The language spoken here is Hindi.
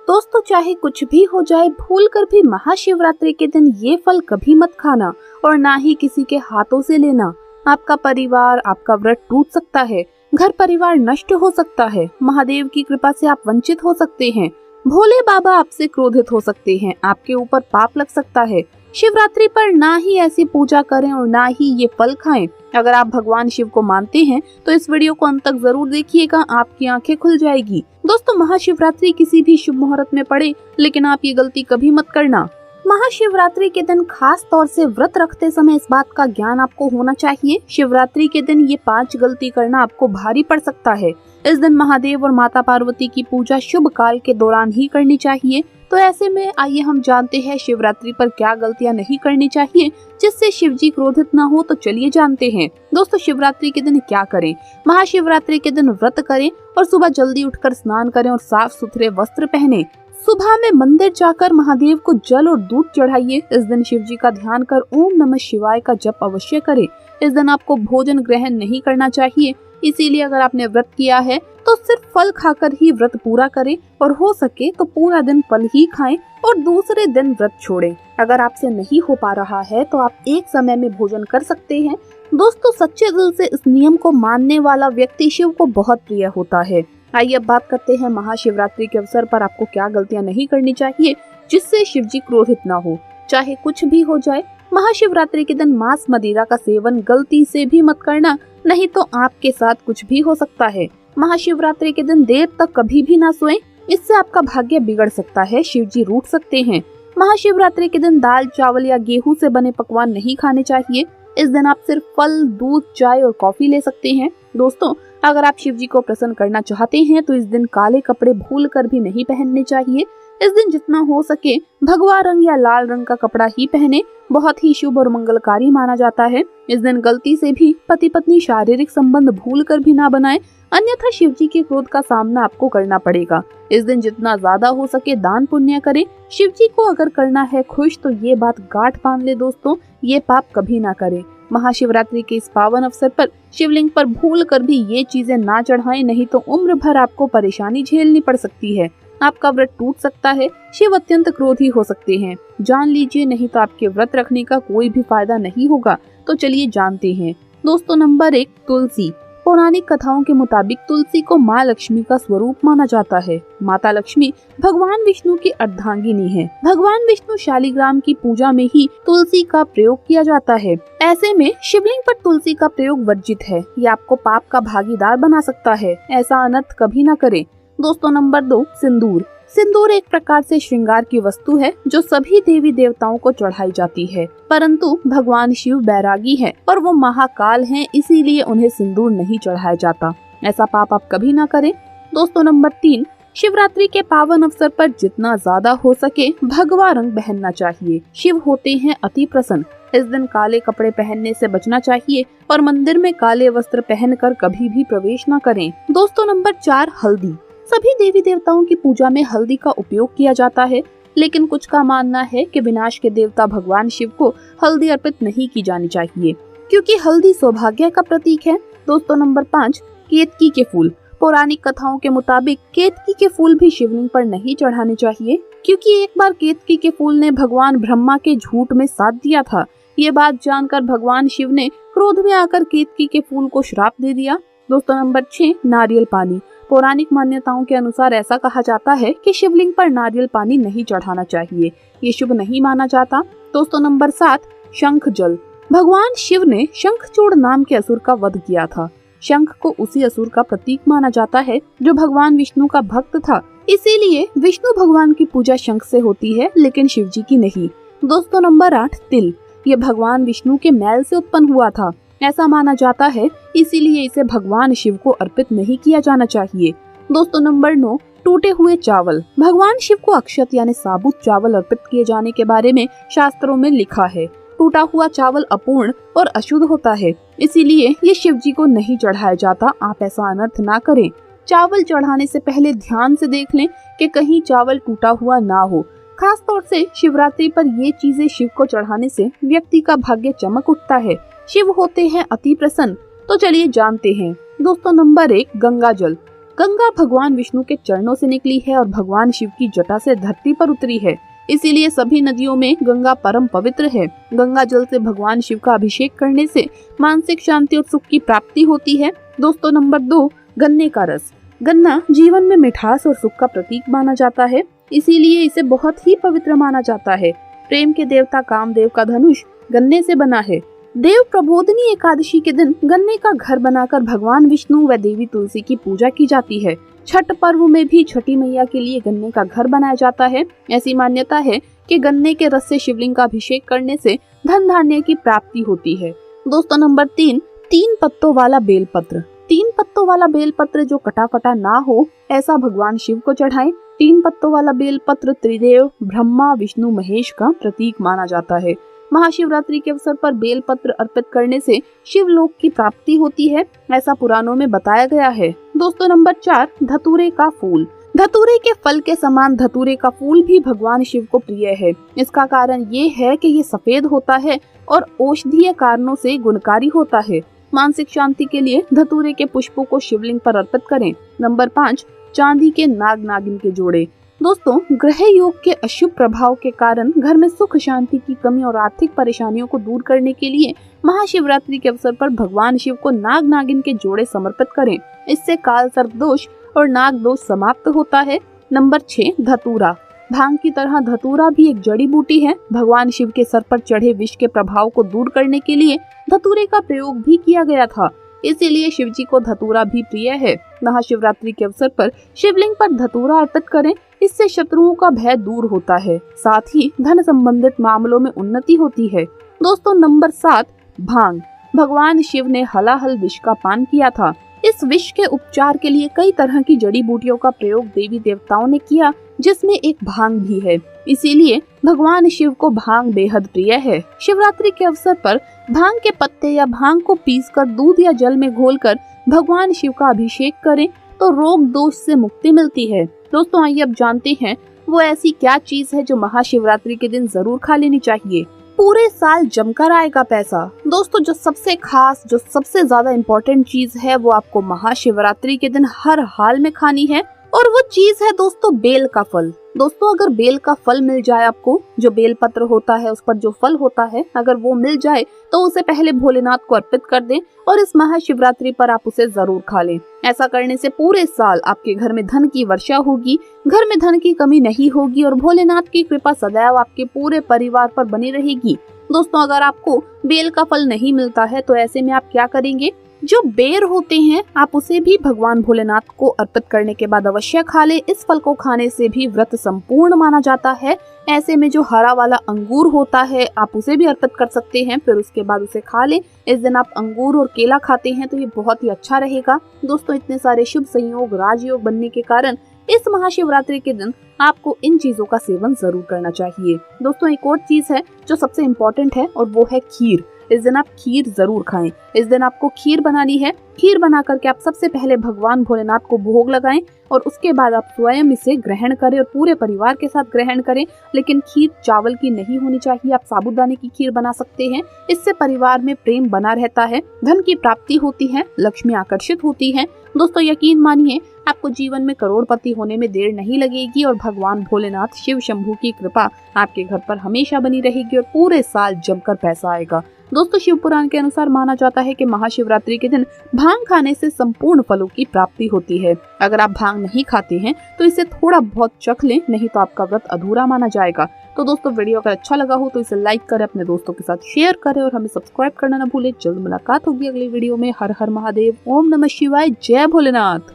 दोस्तों चाहे कुछ भी हो जाए, भूलकर भी महाशिवरात्रि के दिन ये फल कभी मत खाना और ना ही किसी के हाथों से लेना। आपका परिवार, आपका व्रत टूट सकता है, घर परिवार नष्ट हो सकता है, महादेव की कृपा से आप वंचित हो सकते हैं, भोले बाबा आपसे क्रोधित हो सकते हैं, आपके ऊपर पाप लग सकता है। शिवरात्रि पर ना ही ऐसी पूजा करें और ना ही ये फल खाएं। अगर आप भगवान शिव को मानते हैं तो इस वीडियो को अंत तक जरूर देखिएगा, आपकी आंखें खुल जाएगी। दोस्तों महाशिवरात्रि किसी भी शुभ मुहूर्त में पड़े, लेकिन आप ये गलती कभी मत करना। महाशिवरात्रि के दिन खास तौर से व्रत रखते समय इस बात का ज्ञान आपको होना चाहिए। शिवरात्रि के दिन ये 5 गलती करना आपको भारी पड़ सकता है। इस दिन महादेव और माता पार्वती की पूजा शुभ काल के दौरान ही करनी चाहिए। तो ऐसे में आइए हम जानते हैं शिवरात्रि पर क्या गलतियां नहीं करनी चाहिए जिससे शिव जी क्रोधित ना हो। तो चलिए जानते हैं। दोस्तों शिवरात्रि के दिन क्या करें। महाशिवरात्रि के दिन व्रत करें और सुबह जल्दी उठकर स्नान करें और साफ सुथरे वस्त्र पहने। सुबह में मंदिर जाकर महादेव को जल और दूध चढ़ाइए। इस दिन शिव जी का ध्यान कर ओम नमः शिवाय का जप अवश्य करें। इस दिन आपको भोजन ग्रहण नहीं करना चाहिए, इसीलिए अगर आपने व्रत किया है तो सिर्फ फल खाकर ही व्रत पूरा करें और हो सके तो पूरा दिन फल ही खाएं और दूसरे दिन व्रत छोड़ें। अगर आपसे नहीं हो पा रहा है तो आप एक समय में भोजन कर सकते हैं। दोस्तों सच्चे दिल से इस नियम को मानने वाला व्यक्ति शिव को बहुत प्रिय होता है। आइए अब बात करते हैं महाशिवरात्रि के अवसर पर आपको क्या गलतियां नहीं करनी चाहिए जिससे शिव जी क्रोधित ना हो। चाहे कुछ भी हो जाए, महाशिवरात्रि के दिन मांस मदिरा का सेवन गलती से भी मत करना, नहीं तो आपके साथ कुछ भी हो सकता है। महाशिवरात्रि के दिन देर तक कभी भी ना सोएं, इससे आपका भाग्य बिगड़ सकता है, शिव जी रूठ सकते हैं। महाशिवरात्रि के दिन दाल, चावल या गेहूं से बने पकवान नहीं खाने चाहिए। इस दिन आप सिर्फ फल, दूध, चाय और कॉफी ले सकते हैं। दोस्तों अगर आप शिव जी को प्रसन्न करना चाहते हैं तो इस दिन काले कपड़े भूलकर भी नहीं पहनने चाहिए। इस दिन जितना हो सके भगवा रंग या लाल रंग का कपड़ा ही पहने, बहुत ही शुभ और मंगलकारी माना जाता है। इस दिन गलती से भी पति पत्नी शारीरिक संबंध भूलकर भी ना बनाएं, अन्यथा शिव जी के क्रोध का सामना आपको करना पड़ेगा। इस दिन जितना ज्यादा हो सके दान पुण्य करें। शिव जी को अगर करना है खुश तो ये बात गांठ बांध ले दोस्तों, ये पाप कभी ना करें। महाशिवरात्रि के इस पावन अवसर पर शिवलिंग पर भूल कर भी ये चीजें ना चढ़ाएं, नहीं तो उम्र भर आपको परेशानी झेलनी पड़ सकती है। आपका व्रत टूट सकता है, शिव अत्यंत क्रोधी हो सकते हैं। जान लीजिए, नहीं तो आपके व्रत रखने का कोई भी फायदा नहीं होगा। तो चलिए जानते हैं। दोस्तों नंबर 1, तुलसी। पौराणिक कथाओं के मुताबिक तुलसी को माँ लक्ष्मी का स्वरूप माना जाता है। माता लक्ष्मी भगवान विष्णु की अर्धांगिनी है। भगवान विष्णु शालिग्राम की पूजा में ही तुलसी का प्रयोग किया जाता है। ऐसे में शिवलिंग पर तुलसी का प्रयोग वर्जित है। ये आपको पाप का भागीदार बना सकता है, ऐसा अनर्थ कभी न करें। दोस्तों नंबर 2, सिंदूर। सिंदूर एक प्रकार से श्रृंगार की वस्तु है जो सभी देवी देवताओं को चढ़ाई जाती है, परंतु भगवान शिव बैरागी है और वो महाकाल हैं, इसीलिए उन्हें सिंदूर नहीं चढ़ाया जाता। ऐसा पाप आप कभी ना करें। दोस्तों नंबर 3, शिवरात्रि के पावन अवसर पर जितना ज्यादा हो सके भगवा रंग पहनना चाहिए। शिव होते हैं अति प्रसन्न। इस दिन काले कपड़े पहनने से बचना चाहिए और मंदिर में काले वस्त्र पहनकर कभी भी प्रवेश न करें। दोस्तों नंबर 4, हल्दी। सभी देवी देवताओं की पूजा में हल्दी का उपयोग किया जाता है, लेकिन कुछ का मानना है कि विनाश के देवता भगवान शिव को हल्दी अर्पित नहीं की जानी चाहिए, क्योंकि हल्दी सौभाग्य का प्रतीक है। दोस्तों नंबर 5, केतकी के फूल। पौराणिक कथाओं के मुताबिक केतकी के फूल भी शिवलिंग पर नहीं चढ़ाने चाहिए, क्योंकि एक बार केतकी के फूल ने भगवान ब्रह्मा के झूठ में साथ दिया था। ये बात जानकर भगवान शिव ने क्रोध में आकर केतकी के फूल को श्राप दे दिया। दोस्तों नंबर 6, नारियल पानी। पौराणिक मान्यताओं के अनुसार ऐसा कहा जाता है कि शिवलिंग पर नारियल पानी नहीं चढ़ाना चाहिए, ये शुभ नहीं माना जाता। दोस्तों नंबर 7, शंख जल। भगवान शिव ने शंखचूड़ नाम के असुर का वध किया था। शंख को उसी असुर का प्रतीक माना जाता है जो भगवान विष्णु का भक्त था, इसीलिए विष्णु भगवान की पूजा शंख से होती है, लेकिन शिव जी की नहीं। दोस्तों नंबर 8, तिल। ये भगवान विष्णु के मैल से उत्पन्न हुआ था, ऐसा माना जाता है, इसीलिए इसे भगवान शिव को अर्पित नहीं किया जाना चाहिए। दोस्तों नंबर 9, टूटे हुए चावल। भगवान शिव को अक्षत यानी साबुत चावल अर्पित किए जाने के बारे में शास्त्रों में लिखा है। टूटा हुआ चावल अपूर्ण और अशुद्ध होता है, इसीलिए ये शिव जी को नहीं चढ़ाया जाता। आप ऐसा अनर्थ ना करें। चावल चढ़ाने से पहले ध्यान से देख लें कि कहीं चावल टूटा हुआ ना हो। खास तौर से शिवरात्रि पर ये चीजें शिव को चढ़ाने से व्यक्ति का भाग्य चमक उठता है। शिव होते हैं अति प्रसन्न। तो चलिए जानते हैं। दोस्तों नंबर 1, गंगा जल। गंगा भगवान विष्णु के चरणों से निकली है और भगवान शिव की जटा से धरती पर उतरी है, इसीलिए सभी नदियों में गंगा परम पवित्र है। गंगा जल से भगवान शिव का अभिषेक करने से मानसिक शांति और सुख की प्राप्ति होती है। दोस्तों नंबर 2, गन्ने का रस। गन्ना जीवन में मिठास और सुख का प्रतीक माना जाता है, इसीलिए इसे बहुत ही पवित्र माना जाता है। प्रेम के देवता कामदेव का धनुष गन्ने से बना है। देव प्रबोधनी एकादशी के दिन गन्ने का घर बनाकर भगवान विष्णु व देवी तुलसी की पूजा की जाती है। छठ पर्व में भी छठी मैया के लिए गन्ने का घर बनाया जाता है। ऐसी मान्यता है कि गन्ने के रस से शिवलिंग का अभिषेक करने से धन धान्य की प्राप्ति होती है। दोस्तों नंबर 3, 3 पत्तों वाला बेलपत्र। 3 पत्तों वाला बेलपत्र जो कटा कटा ना हो, ऐसा भगवान शिव को चढ़ाएं। 3 पत्तों वाला बेलपत्र त्रिदेव ब्रह्मा विष्णु महेश का प्रतीक माना जाता है। महाशिवरात्रि के अवसर पर बेलपत्र अर्पित करने से शिवलोक की प्राप्ति होती है, ऐसा पुराणों में बताया गया है। दोस्तों नंबर 4, धतूरे का फूल। धतूरे के फल के समान धतूरे का फूल भी भगवान शिव को प्रिय है। इसका कारण ये है कि ये सफेद होता है और औषधीय कारणों से गुणकारी होता है। मानसिक शांति के लिए धतूरे के पुष्पों को शिवलिंग पर अर्पित करें। नंबर 5, चांदी के नाग नागिन के जोड़े। दोस्तों ग्रह योग के अशुभ प्रभाव के कारण घर में सुख शांति की कमी और आर्थिक परेशानियों को दूर करने के लिए महाशिवरात्रि के अवसर पर भगवान शिव को नाग नागिन के जोड़े समर्पित करें। इससे काल सर्प दोष और नाग दोष समाप्त होता है। नंबर 6, धतूरा। भांग की तरह धतूरा भी एक जड़ी बूटी है। भगवान शिव के सर पर चढ़े विष के प्रभाव को दूर करने के लिए धतूरे का प्रयोग भी किया गया था, इसीलिए शिव जी को धतूरा भी प्रिय है। महाशिवरात्रि के अवसर पर शिवलिंग पर धतूरा अर्पित करें, इससे शत्रुओं का भय दूर होता है, साथ ही धन संबंधित मामलों में उन्नति होती है। दोस्तों नंबर 7, भांग। भगवान शिव ने हलाहल विष का पान किया था। इस विष के उपचार के लिए कई तरह की जड़ी बूटियों का प्रयोग देवी देवताओं ने किया, जिसमें एक भांग भी है, इसीलिए भगवान शिव को भांग बेहद प्रिय है। शिवरात्रि के अवसर पर भांग के पत्ते या भांग को पीसकर दूध या जल में घोलकर भगवान शिव का अभिषेक करें तो रोग दोष से मुक्ति मिलती है। दोस्तों आइए अब जानते हैं वो ऐसी क्या चीज है जो महाशिवरात्रि के दिन जरूर खा लेनी चाहिए। पूरे साल जमकर आएगा पैसा। दोस्तों जो सबसे खास, जो सबसे ज्यादा इम्पोर्टेंट चीज है वो आपको महाशिवरात्रि के दिन हर हाल में खानी है, और वो चीज है दोस्तों बेल का फल। दोस्तों अगर बेल का फल मिल जाए आपको, जो बेल पत्र होता है उस पर जो फल होता है, अगर वो मिल जाए तो उसे पहले भोलेनाथ को अर्पित कर दें और इस महाशिवरात्रि पर आप उसे जरूर खा लें। ऐसा करने से पूरे साल आपके घर में धन की वर्षा होगी, घर में धन की कमी नहीं होगी और भोलेनाथ की कृपा सदैव आपके पूरे परिवार पर बनी रहेगी। दोस्तों अगर आपको बेल का फल नहीं मिलता है तो ऐसे में आप क्या करेंगे, जो बेर होते हैं आप उसे भी भगवान भोलेनाथ को अर्पित करने के बाद अवश्य खा ले। इस फल को खाने से भी व्रत संपूर्ण माना जाता है। ऐसे में जो हरा वाला अंगूर होता है आप उसे भी अर्पित कर सकते हैं, फिर उसके बाद उसे खा लें। इस दिन आप अंगूर और केला खाते हैं तो ये बहुत ही अच्छा रहेगा। दोस्तों इतने सारे शुभ संयोग राजयोग बनने के कारण इस महाशिवरात्रि के दिन आपको इन चीजों का सेवन जरूर करना चाहिए। दोस्तों एक और चीज है जो सबसे इम्पोर्टेंट है और वो है खीर। इस दिन आप खीर जरूर खाएं। इस दिन आपको खीर बनानी है। खीर बना करके आप सबसे पहले भगवान भोलेनाथ को भोग लगाएं और उसके बाद आप स्वयं इसे ग्रहण करें और पूरे परिवार के साथ ग्रहण करें। लेकिन खीर चावल की नहीं होनी चाहिए, आप साबूदाने की खीर बना सकते हैं। इससे परिवार में प्रेम बना रहता है, धन की प्राप्ति होती है, लक्ष्मी आकर्षित होती है। दोस्तों यकीन मानिए आपको जीवन में करोड़पति होने में देर नहीं लगेगी और भगवान भोलेनाथ शिव शंभू की कृपा आपके घर पर हमेशा बनी रहेगी और पूरे साल जमकर पैसा आएगा। दोस्तों शिव पुराण के अनुसार माना जाता है कि महाशिवरात्रि के दिन भांग खाने से संपूर्ण फलों की प्राप्ति होती है। अगर आप भांग नहीं खाते हैं तो इसे थोड़ा बहुत चख लें, नहीं तो आपका व्रत अधूरा माना जाएगा। तो दोस्तों वीडियो अगर अच्छा लगा हो तो इसे लाइक करें, अपने दोस्तों के साथ शेयर करें और हमें सब्सक्राइब करना न भूलें। जल्द मुलाकात होगी अगली वीडियो में। हर हर महादेव, ओम नमः शिवाय, जय भोलेनाथ।